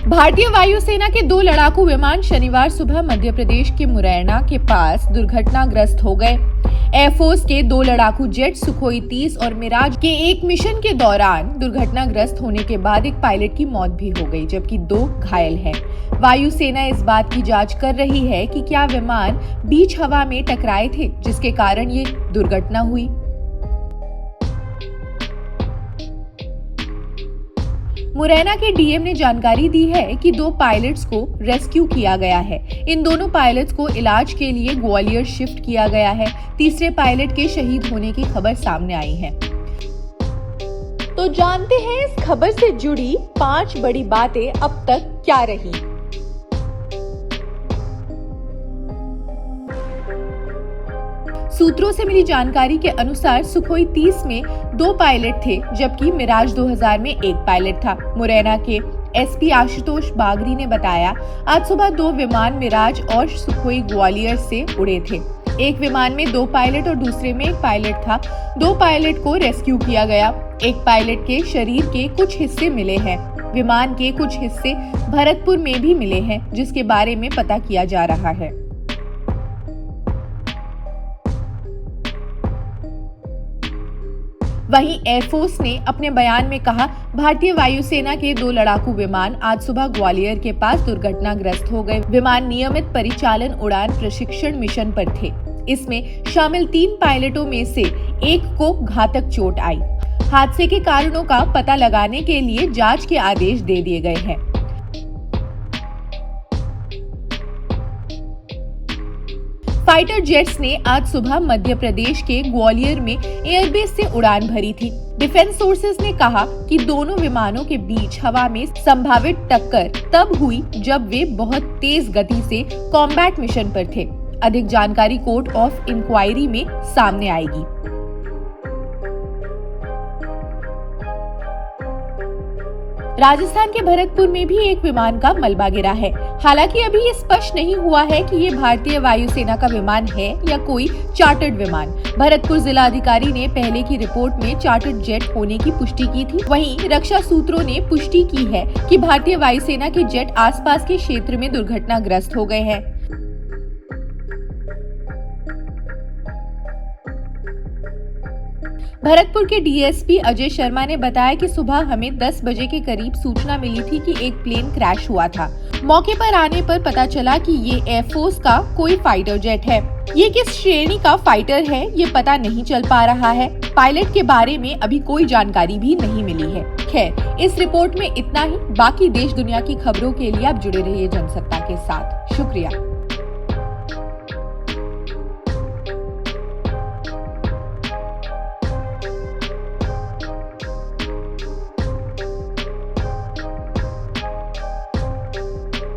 भारतीय वायुसेना के 2 लड़ाकू विमान शनिवार सुबह मध्य प्रदेश के मुरैना के पास दुर्घटनाग्रस्त हो गए। एयरफोर्स के 2 लड़ाकू जेट सुखोई 30 और मिराज के एक मिशन के दौरान दुर्घटनाग्रस्त होने के बाद एक पायलट की मौत भी हो गई, जबकि 2 घायल हैं। वायुसेना इस बात की जांच कर रही है कि क्या विमान बीच हवा में टकराए थे, जिसके कारण ये दुर्घटना हुई। मुरैना के डीएम ने जानकारी दी है कि 2 पायलट्स को रेस्क्यू किया गया है। इन दोनों पायलट्स को इलाज के लिए ग्वालियर शिफ्ट किया गया है। तीसरे पायलट के शहीद होने की खबर सामने आई है। तो जानते हैं इस खबर से जुड़ी 5 बड़ी बातें अब तक क्या रही। सूत्रों से मिली जानकारी के अनुसार सुखोई 30 में 2 पायलट थे, जबकि मिराज 2000 में 1 पायलट था। मुरैना के एसपी आशुतोष बागरी ने बताया, आज सुबह 2 विमान मिराज और सुखोई ग्वालियर से उड़े थे। एक विमान में 2 पायलट और दूसरे में 1 पायलट था। 2 पायलट को रेस्क्यू किया गया। एक पायलट के शरीर के कुछ हिस्से मिले हैं। विमान के कुछ हिस्से भरतपुर में भी मिले हैं, जिसके बारे में पता किया जा रहा है। वहीं एयरफोर्स ने अपने बयान में कहा, भारतीय वायुसेना के 2 लड़ाकू विमान आज सुबह ग्वालियर के पास दुर्घटनाग्रस्त हो गए। विमान नियमित परिचालन उड़ान प्रशिक्षण मिशन पर थे। इसमें शामिल 3 पायलटों में से 1 को घातक चोट आई। हादसे के कारणों का पता लगाने के लिए जांच के आदेश दे दिए गए हैं। फाइटर जेट्स ने आज सुबह मध्य प्रदेश के ग्वालियर में एयरबेस से उड़ान भरी थी। डिफेंस सोर्सेज ने कहा कि दोनों विमानों के बीच हवा में संभावित टक्कर तब हुई जब वे बहुत तेज गति से कॉम्बैट मिशन पर थे। अधिक जानकारी कोर्ट ऑफ इंक्वायरी में सामने आएगी। राजस्थान के भरतपुर में भी एक विमान का मलबा गिरा है। हालांकि अभी ये स्पष्ट नहीं हुआ है कि ये भारतीय वायुसेना का विमान है या कोई चार्टर्ड विमान। भरतपुर जिला अधिकारी ने पहले की रिपोर्ट में चार्टर्ड जेट होने की पुष्टि की थी। वहीं रक्षा सूत्रों ने पुष्टि की है कि भारतीय वायुसेना के जेट आसपास के क्षेत्र में दुर्घटनाग्रस्त हो गए हैं। भरतपुर के डीएसपी अजय शर्मा ने बताया कि सुबह हमें 10 बजे के करीब सूचना मिली थी कि एक प्लेन क्रैश हुआ था। मौके पर आने पर पता चला कि ये एयरफोर्स का कोई फाइटर जेट है। ये किस श्रेणी का फाइटर है ये पता नहीं चल पा रहा है। पायलट के बारे में अभी कोई जानकारी भी नहीं मिली है। खैर, इस रिपोर्ट में इतना ही। बाकी देश दुनिया की खबरों के लिए आप जुड़े रहिए जनसत्ता के साथ। शुक्रिया।